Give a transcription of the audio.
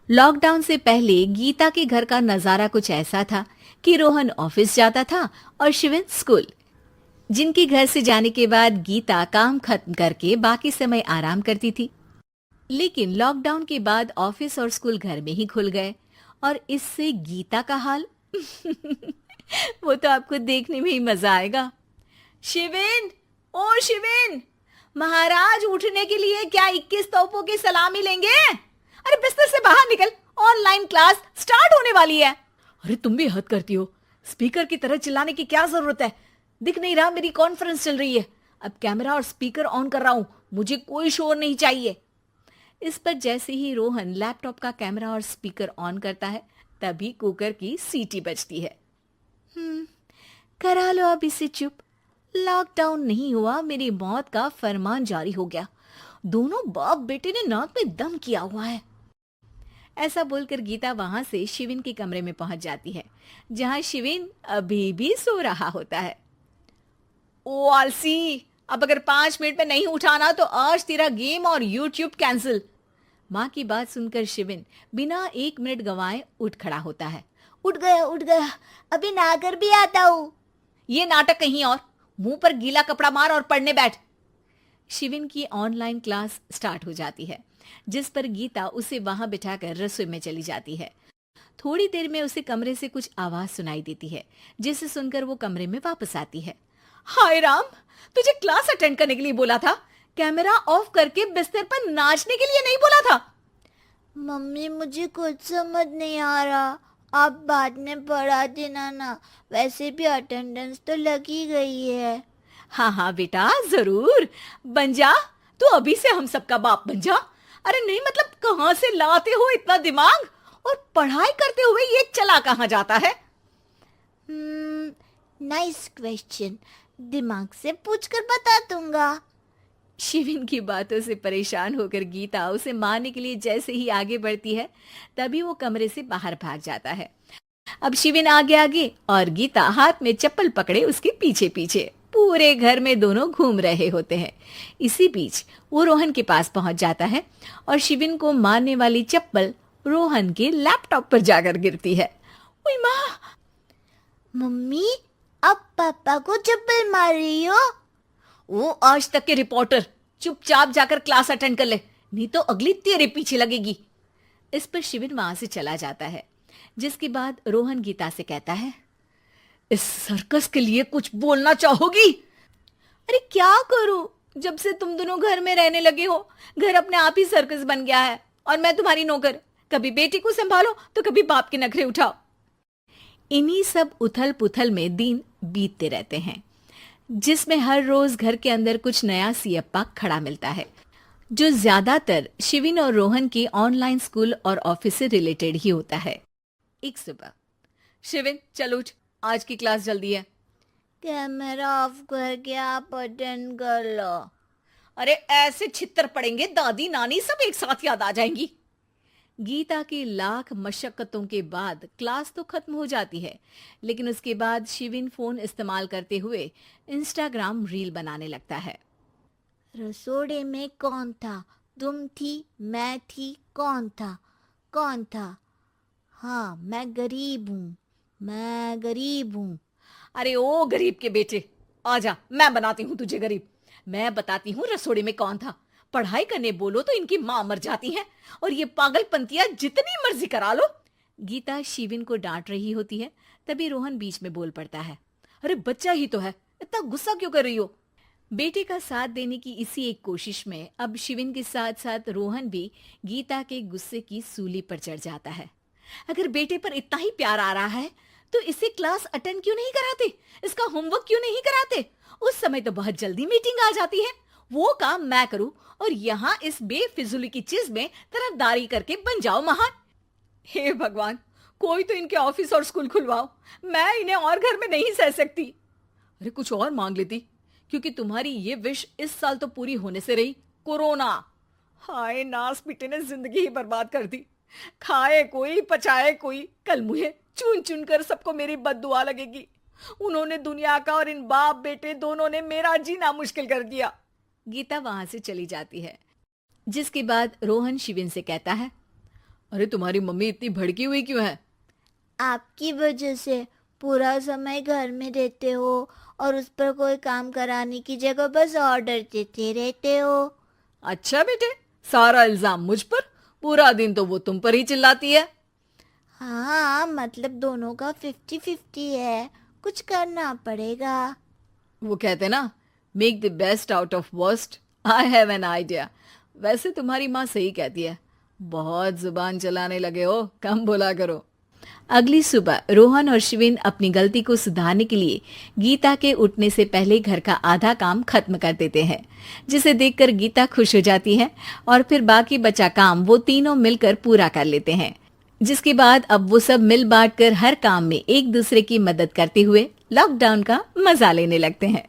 Lockdown से पहले गीता के घर का नजारा कुछ ऐसा था कि रोहन ऑफिस जाता था और शिवन स्कूल। जिनके घर से जाने के बाद गीता काम खत्म करके बाकी समय आराम करती थी। लेकिन लॉकडाउन के बाद ऑफिस और स्कूल घर में ही खुल गए और इससे गीता का हाल वो तो आपको देखने में ही मजा आएगा। शिवेन, ओ शिवेन, महाराज उठने के लिए क्या 21 तोपों की सलामी लेंगे? अरे बिस्तर से बाहर निकल, ऑनलाइन क्लास स्टार्ट होने वाली है। अरे तुम भी हद करती हो, स्पीकर की तरह चिल्लाने की क्या जरूरत है? दिख नहीं रहा मेरी कॉन्फ्रेंस चल रही है। अब कैमरा और स्पीकर ऑन कर रहा हूं, मुझे कोई शोर नहीं चाहिए। इस पर जैसे ही रोहन लैपटॉप का कैमरा और स्पीकर ऑन करता है तभी कुकर की सीटी बजती है। करा लो अब इसे चुप। लॉकडाउन नहीं हुआ, मेरी मौत का फरमान जारी हो गया। दोनों बाप बेटे ने नाक में दम किया हुआ है। ऐसा बोलकर गीता वहां से शिविन के कमरे में पहुंच जाती है, जहां शिविन अभी भी सो रहा होता है। ओ आलसी, अब अगर 5 मिनट में नहीं उठाना तो आज तेरा गेम और यूट्यूब कैंसिल। माँ की बात सुनकर शिविन बिना 1 मिनट गंवाए उठ खड़ा होता है। उठ गया, अभी नहाकर भी आता हूँ। ये नाटक कहीं और, मुंह पर गीला कपड़ा मार और पढ़ने बैठ। शिविन की ऑनलाइन क्लास स्टार्ट हो जाती है, जिस पर गीता उसे वहां बिठाकर रसोई में चली जाती है। थोड़ी देर में उसे कमरे से कुछ आवाज सुनाई देती है, जिसे सुनकर वो कमरे में वापस आती है। हाय राम, तुझे क्लास अटेंड करने के लिए बोला था, कैमरा ऑफ करके बिस्तर पर नाचने के लिए नहीं बोला था। मम्मी मुझे कुछ समझ नहीं आ रहा, आप बाद में पढ़ा देना ना, वैसे भी अटेंडेंस तो लगी गई है। हाँ हाँ बेटा, जरूर बन जा। तू अभी से हम सबका बाप बन जा। अरे नहीं मतलब कहाँ से लाते हो इतना दिमाग, और पढ़ाई करते हुए ये चला कहाँ जाता है? नाइस क्वेश्चन, दिमाग से पूछकर बता दूंगा। शिविन की बातों से परेशान होकर गीता उसे मारने के लिए जैसे ही आगे बढ़ती है तभी वो कमरे से बाहर भाग जाता है। अब शिविन आगे आगे और गीता हाथ में चप्पल पकड़े उसके पीछे पीछे पूरे घर में दोनों घूम रहे होते हैं। इसी बीच वो रोहन के पास पहुंच जाता है और शिविन को मारने वाली चप्पल रोहन के लैपटॉप पर जाकर गिरती है। ओए माँ! मम्मी, अब पापा को चप्पल मार रही हो? वो आज तक के रिपोर्टर, चुपचाप जाकर क्लास अटेंड कर ले, नहीं तो अगली तेरे पीछे लगेगी। इस पर शिविन वहां से चला जाता है, जिसके बाद रोहन गीता से कहता है, इस सर्कस के लिए कुछ बोलना चाहोगी? अरे क्या करूं, जब से तुम दोनों घर में रहने लगे हो, घर अपने आप ही सर्कस बन गया है और मैं तुम्हारी नौकर। कभी बेटी को संभालो तो कभी बाप के नखरे उठाओ। इन्हीं सब उथल पुथल में दिन बीतते रहते हैं, जिसमें हर रोज घर के अंदर कुछ नया सियप्पा खड़ा मिलता है, जो ज्यादातर शिविन और रोहन के ऑनलाइन स्कूल और ऑफिस से रिलेटेड ही होता है। एक सुबह, शिविन चल उठ, आज की क्लास जल्दी है। कैमरा ऑफ करके आप अटेंड कर लो। अरे ऐसे छित्तर पड़ेंगे, दादी नानी सब एक साथ याद आ जाएंगी। गीता की लाख मशक्कतों के बाद क्लास तो खत्म हो जाती है, लेकिन उसके बाद शिविन फोन इस्तेमाल करते हुए इंस्टाग्राम रील बनाने लगता है। रसोड़े में कौन था? तुम थी, मैं थी, कौन था? कौन था? हाँ, मैं गरीब हूँ। अरे ओ गरीब के बेटे, आजा, मैं बनाती हूँ तुझे गरीब। मैं बताती हूँ रसोड़े में कौन था। पढ़ाई करने बोलो तो इनकी माँ मर जाती है, और ये पागलपंतियां जितनी मर्जी करा लो। गीता शिविन को डांट रही होती है, तभी रोहन बीच में बोल पड़ता है। अरे बच्चा ही तो है, इतना गुस्सा क्यों कर रही हो? बेटे का साथ देने की इसी एक कोशिश में अब शिविन के साथ साथ रोहन भी गीता के गुस्से की सूली पर चढ़ जाता है। अगर बेटे पर इतना ही प्यार आ रहा है तो इसे क्लास अटेंड क्यों नहीं कराते, इसका होमवर्क क्यों नहीं कराते? उस समय तो बहुत जल्दी मीटिंग आ जाती है, वो काम मैं करूं और यहाँ इस बेफिजुली की चीज में तरफदारी करके बन जाओ महान। हे भगवान, कोई तो इनके ऑफिस और स्कूल खुलवाओ, मैं इन्हें और घर में नहीं सह सकती। अरे कुछ और मांग लेती, क्योंकि तुम्हारी ये विश इस साल तो पूरी होने से रही, कोरोना। हाय नास बेटे ने जिंदगी ही बर्बाद कर दी। खाए कोई पचाए कोई, कल मुझे चुन चुन कर सबको मेरी बद्दुआ लगेगी। उन्होंने दुनिया का और इन बाप बेटे दोनों ने मेरा जीना मुश्किल कर दिया। गीता वहां से चली जाती है, जिसके बाद रोहन शिविन से कहता है, अरे तुम्हारी मम्मी इतनी भड़की हुई क्यों है? आपकी वजह से पूरा समय घर में रहते हो और उस पर कोई काम कराने की जगह बस ऑर्डर देते रहते हो। अच्छा बेटे, सारा इल्जाम मुझ पर? पूरा दिन तो वो तुम पर ही चिल्लाती है। हाँ, मतलब दोनों का 50-50 है, कुछ करना पड़ेगा। वो कहते ना, make the best out of worst. I have an idea. वैसे तुम्हारी माँ सही कहती है, बहुत जुबान चलाने लगे हो, कम बोला करो। अगली सुबह रोहन और शिविन अपनी गलती को सुधारने के लिए गीता के उठने से पहले घर का आधा काम खत्म कर देते हैं, जिसे देखकर गीता खुश हो जाती है और फिर बाकी बचा काम वो तीनों मिलकर पूरा कर लेते हैं। जिसके बाद अब वो सब मिल बांट कर हर काम में एक दूसरे की मदद करते हुए लॉकडाउन का मजा लेने लगते हैं।